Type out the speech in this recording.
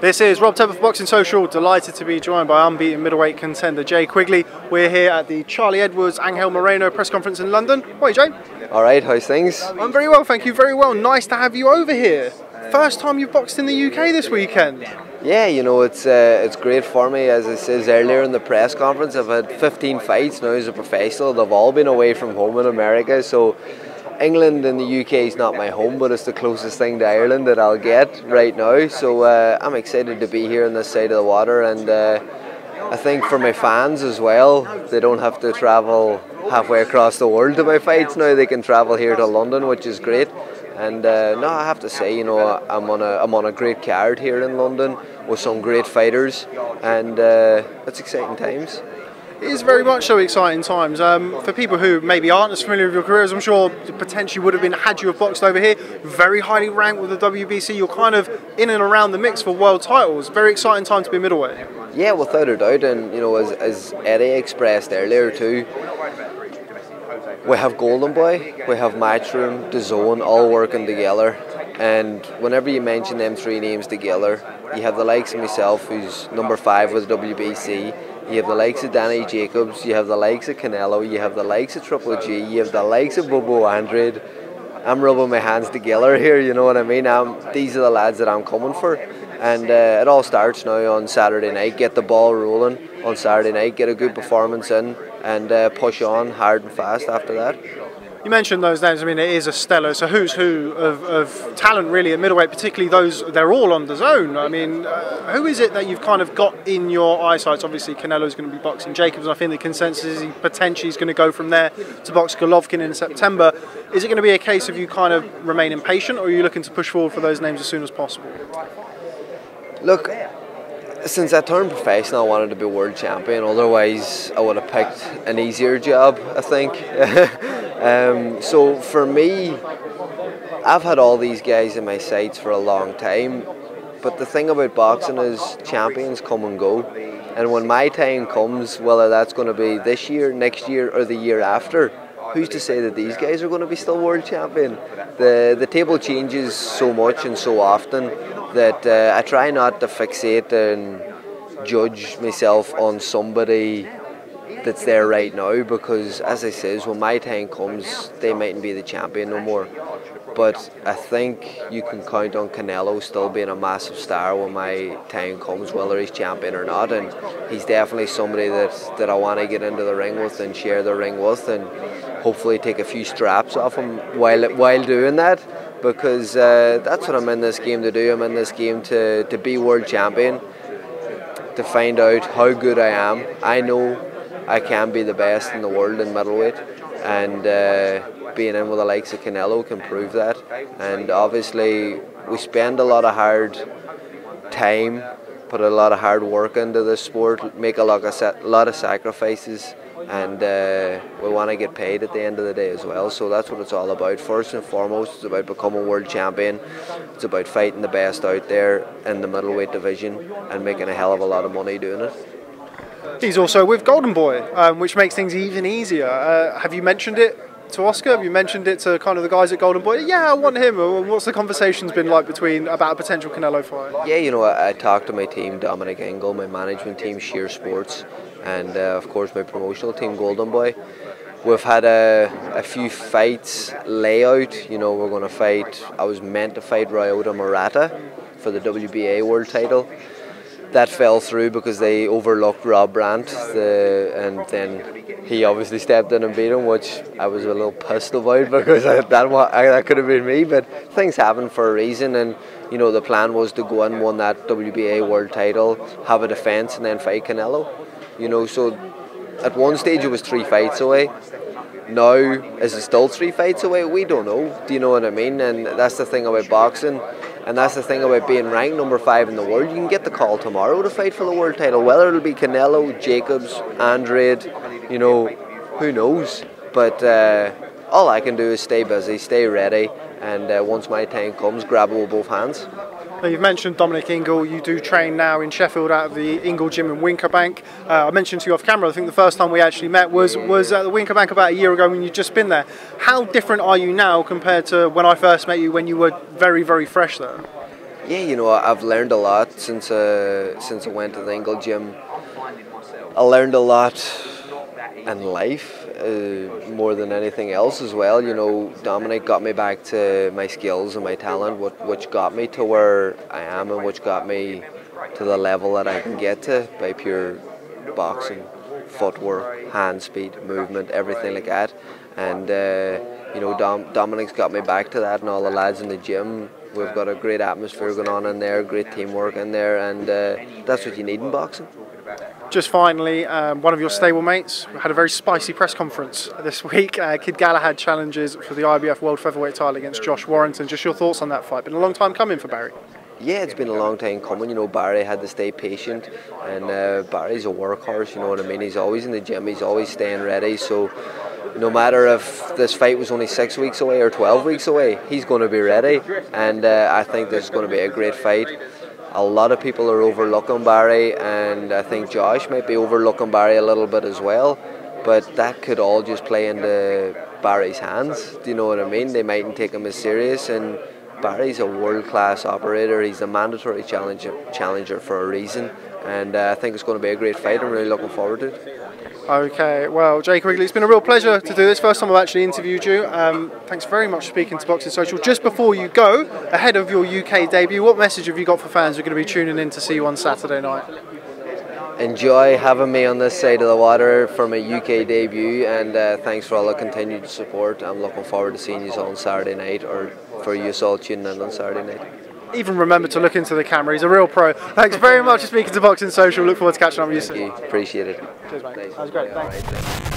This is Rob Tebbutt for Boxing Social, delighted to be joined by unbeaten middleweight contender Jay Quigley. We're here at the Charlie Edwards-Moreno press conference in London. How are you, Jay? Alright, how's things? I'm very well, thank you, very well. Nice to have you over here. First time you've boxed in the UK this weekend. Yeah, you know, it's great for me. As I said earlier in the press conference, I've had 15 fights now as a professional. They've all been away from home in America, so England and the UK is not my home, but it's the closest thing to Ireland that I'll get right now. So I'm excited to be here on this side of the water, and I think for my fans as well, they don't have to travel halfway across the world to my fights now. They can travel here to London, which is great. And no, I have to say, you know, I'm on a great card here in London with some great fighters, and it's exciting times. It is very much so exciting times. For people who maybe aren't as familiar with your career, as I'm sure potentially would have been had you have boxed over here, very highly ranked with the WBC, you're kind of in and around the mix for world titles. Very exciting time to be middleweight. Yeah, without a doubt, and you know, as Eddie expressed earlier too, we have Golden Boy, we have Matchroom, DAZN, all working together, and whenever you mention them three names together, you have the likes of myself, who's number 5 with WBC, you have the likes of Danny Jacobs, you have the likes of Canelo, you have the likes of Triple G, you have the likes of Andrade. I'm rubbing my hands together here, you know what I mean? These are the lads that I'm coming for. And it all starts now on Saturday night. Get the ball rolling on Saturday night, get a good performance in, and push on hard and fast after that. You mentioned those names. I mean, it is a stellar, so who's who of talent really at middleweight, particularly those, they're all on DAZN. I mean, who is it that you've kind of got in your eyesight? Obviously, Canelo's going to be boxing Jacobs. I think the consensus is he potentially is going to go from there to box Golovkin in September. Is it going to be a case of you kind of remain impatient, or are you looking to push forward for those names as soon as possible? Look, since I turned professional, I wanted to be world champion. Otherwise, I would have picked an easier job, I think. So for me, I've had all these guys in my sights for a long time. But the thing about boxing is champions come and go. And when my time comes, whether that's going to be this year, next year, or the year after, who's to say that these guys are going to be still world champion? The table changes so much and so often that I try not to fixate and judge myself on somebody that's there right now, because as I says, when my time comes, they mightn't be the champion no more. But I think you can count on Canelo still being a massive star when my time comes, whether he's champion or not, and he's definitely somebody that I want to get into the ring with and share the ring with, and hopefully take a few straps off him while doing that, because that's what I'm in this game to do. I'm in this game to be world champion, to find out how good I am. I know I can be the best in the world in middleweight, and being in with the likes of Canelo can prove that. And obviously we spend a lot of hard time, put a lot of hard work into this sport, make a lot of sacrifices, and we want to get paid at the end of the day as well. So that's what it's all about. First and foremost, it's about becoming world champion. It's about fighting the best out there in the middleweight division and making a hell of a lot of money doing it. He's also with Golden Boy, which makes things even easier. Have you mentioned it to Oscar? Have you mentioned it to kind of the guys at Golden Boy? Yeah, I want him. What's the conversations been like about a potential Canelo fight? Yeah, you know, I talked to my team, Dominick Engle, my management team, Sheer Sports, and of course my promotional team, Golden Boy. We've had a few fights layout. You know, we're going to fight, I was meant to fight Ryota Murata for the WBA world title. That fell through because they overlooked Rob Brandt, and then he obviously stepped in and beat him, which I was a little pissed about, because that could have been me. But things happen for a reason, and you know, the plan was to go and win that WBA world title, have a defence, and then fight Canelo. You know, so at one stage it was 3 fights away. Now, is it still 3 fights away? We don't know. Do you know what I mean? And that's the thing about boxing. And that's the thing about being ranked number 5 in the world. You can get the call tomorrow to fight for the world title. Whether it'll be Canelo, Jacobs, Andrade, you know, who knows? But all I can do is stay busy, stay ready, and once my time comes, grab it with both hands. Now, you've mentioned Dominick Engle. You do train now in Sheffield out of the Engle gym in Winkerbank. I mentioned to you off camera, I think the first time we actually met was at the Winkerbank about a year ago when you'd just been there. How different are you now compared to when I first met you, when you were very, very fresh there? Yeah, you know, I've learned a lot since I went to the Engle gym. I learned a lot in life, more than anything else as well. You know, Dominic got me back to my skills and my talent, which got me to where I am and which got me to the level that I can get to by pure boxing, footwork, hand speed, movement, everything like that. And you know, Dominic's got me back to that, and all the lads in the gym. We've got a great atmosphere going on in there, great teamwork in there, and that's what you need in boxing. Just finally, one of your stablemates had a very spicy press conference this week. Kid Galahad challenges for the IBF World Featherweight title against Josh Warrington. Just your thoughts on that fight? Been a long time coming for Barry. Yeah, it's been a long time coming. You know, Barry had to stay patient, and Barry's a workhorse. You know what I mean? He's always in the gym. He's always staying ready. So no matter if this fight was only 6 weeks away or 12 weeks away, he's going to be ready. And I think this is going to be a great fight. A lot of people are overlooking Barry, and I think Josh might be overlooking Barry a little bit as well. But that could all just play into Barry's hands. Do you know what I mean? They mightn't take him as serious, and Barry's a world-class operator. He's a mandatory challenger for a reason, and I think it's going to be a great fight. I'm really looking forward to it. Okay, well, Jay Quigley, it's been a real pleasure to do this. First time I've actually interviewed you. Thanks very much for speaking to Boxing Social. Just before you go, ahead of your UK debut, what message have you got for fans who are going to be tuning in to see you on Saturday night? Enjoy having me on this side of the water for my UK debut, and thanks for all the continued support. I'm looking forward to seeing you on Saturday night, or for you all tuning in on Saturday night. Even remember to look into the camera. He's a real pro. Thanks very much for speaking to Boxing Social. Look forward to catching up with you soon. Thank you. Appreciate it. Cheers, mate. That was great. Thanks.